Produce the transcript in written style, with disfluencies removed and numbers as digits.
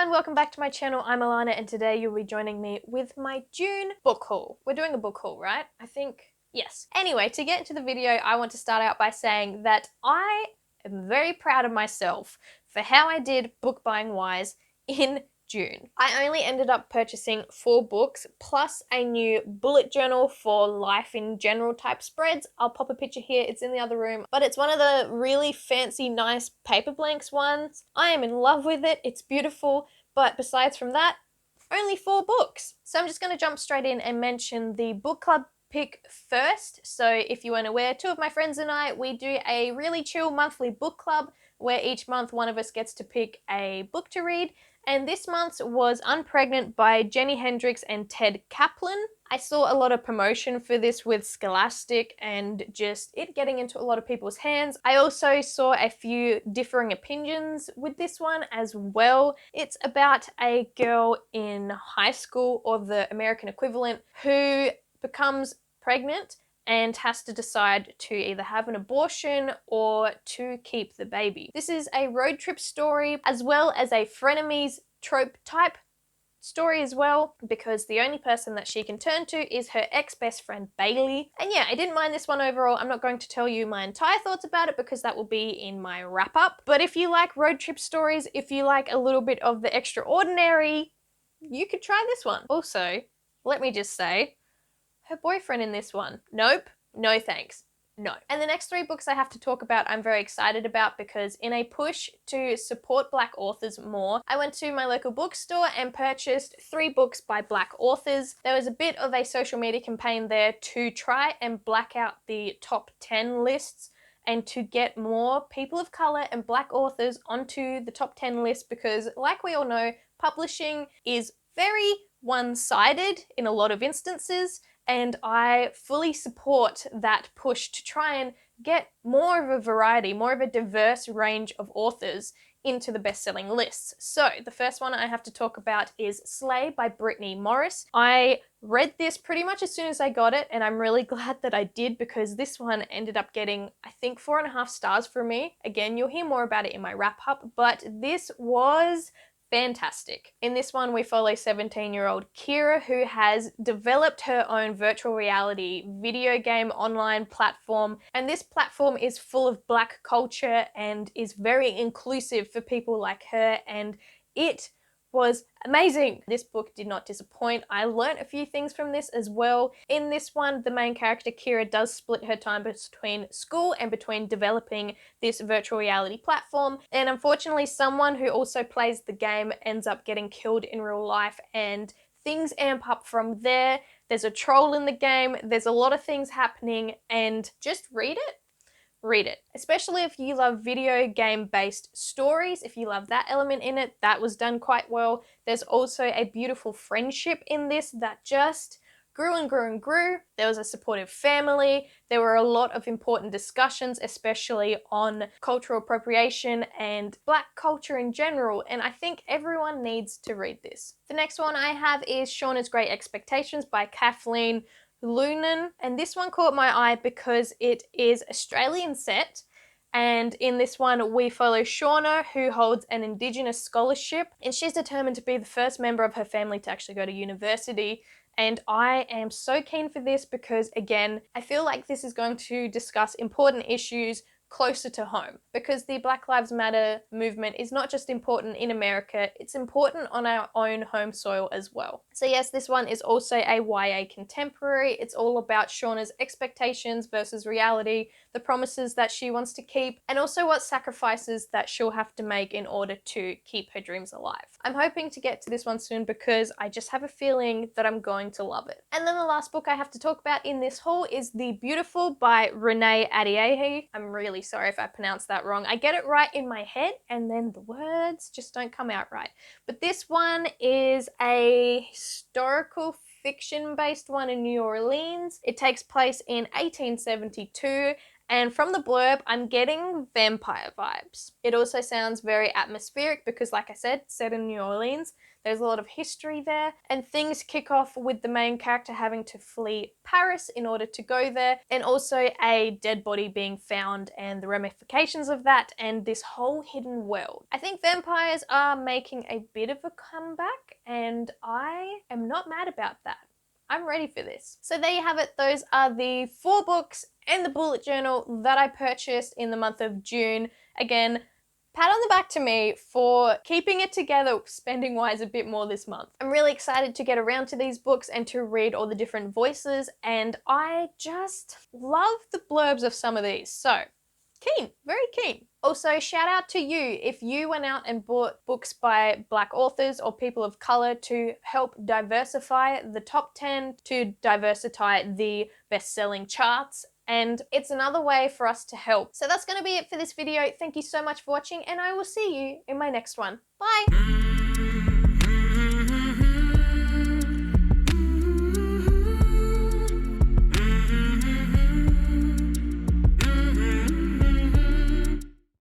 everyone, welcome back to my channel. I'm Alana and today you'll be joining me with my June book haul. We're doing a book haul, right? I think, yes. Anyway, to get into the video, I want to start out by saying that I am very proud of myself for how I did book buying wise in June. I only ended up purchasing 4 books plus a new bullet journal for life in general type spreads. I'll pop a picture here, it's in the other room, but it's one of the really fancy nice paper blanks ones. I am in love with it, it's beautiful, but besides from that, only 4 books. So I'm just going to jump straight in and mention the book club pick first. So if you weren't aware, 2 of my friends and I, we do a really chill monthly book club where each month one of us gets to pick a book to read. And this month's was Unpregnant by Jenny Hendricks and Ted Kaplan. I saw a lot of promotion for this with Scholastic and just it getting into a lot of people's hands. I also saw a few differing opinions with this one as well. It's about a girl in high school, or the American equivalent, who becomes pregnant and has to decide to either have an abortion or to keep the baby. This is a road trip story as well as a frenemies trope type story as well, because the only person that she can turn to is her ex-best friend Bailey. And yeah, I didn't mind this one overall. I'm not going to tell you my entire thoughts about it because that will be in my wrap up. But if you like road trip stories, if you like a little bit of the extraordinary, you could try this one. Also, let me just say, her boyfriend in this one, nope, no thanks, no. And the next 3 books I have to talk about I'm very excited about because in a push to support Black authors more, I went to my local bookstore and purchased 3 books by Black authors. There was a bit of a social media campaign there to try and black out the top 10 lists and to get more people of color and Black authors onto the top 10 list, because like we all know, publishing is very one-sided in a lot of instances. And I fully support that push to try and get more of a variety, more of a diverse range of authors into the best-selling lists. So the first one I have to talk about is Slay by Brittany Morris. I read this pretty much as soon as I got it, and I'm really glad that I did because this one ended up getting, I think, 4.5 stars from me. Again, you'll hear more about it in my wrap-up, but this was fantastic. In this one, we follow 17-year-old Kira, who has developed her own virtual reality video game online platform. And this platform is full of Black culture and is very inclusive for people like her. And it was amazing. This book did not disappoint. I learned a few things from this as well. In this one, the main character Kira does split her time between school and between developing this virtual reality platform. And unfortunately, someone who also plays the game ends up getting killed in real life and things amp up from there. There's a troll in the game. There's a lot of things happening, and just read it. Read it. Especially if you love video game based stories, if you love that element in it, that was done quite well. There's also a beautiful friendship in this that just grew and grew and grew. There was a supportive family. There were a lot of important discussions, especially on cultural appropriation and Black culture in general, and I think everyone needs to read this. The next one I have is Shauna's Great Expectations by Kathleen Lunan, and this one caught my eye because it is Australian set, and in this one we follow Shauna, who holds an Indigenous scholarship, and she's determined to be the first member of her family to actually go to university. And I am so keen for this because, again, I feel like this is going to discuss important issues closer to home, because the Black Lives Matter movement is not just important in America, it's important on our own home soil as well. So yes, this one is also a YA contemporary. It's all about Shauna's expectations versus reality, the promises that she wants to keep, and also what sacrifices that she'll have to make in order to keep her dreams alive. I'm hoping to get to this one soon because I just have a feeling that I'm going to love it. And then the last book I have to talk about in this haul is The Beautiful by Renee Adiehi. I'm really sorry if I pronounced that wrong. I get it right in my head and then the words just don't come out right. But this one is a historical fiction based one in New Orleans. It takes place in 1872 And from the blurb, I'm getting vampire vibes. It also sounds very atmospheric because, like I said, set in New Orleans. There's a lot of history there, and things kick off with the main character having to flee Paris in order to go there, and also a dead body being found and the ramifications of that, and this whole hidden world. I think vampires are making a bit of a comeback, and I am not mad about that. I'm ready for this. So there you have it. Those are the 4 books and the bullet journal that I purchased in the month of June. Again, pat on the back to me for keeping it together spending wise a bit more this month. I'm really excited to get around to these books and to read all the different voices, and I just love the blurbs of some of these. So keen, very keen. Also, shout out to you if you went out and bought books by Black authors or people of color to help diversify the top 10, to diversify the best-selling charts. And it's another way for us to help. So that's going to be it for this video. Thank you so much for watching, and I will see you in my next one. Bye!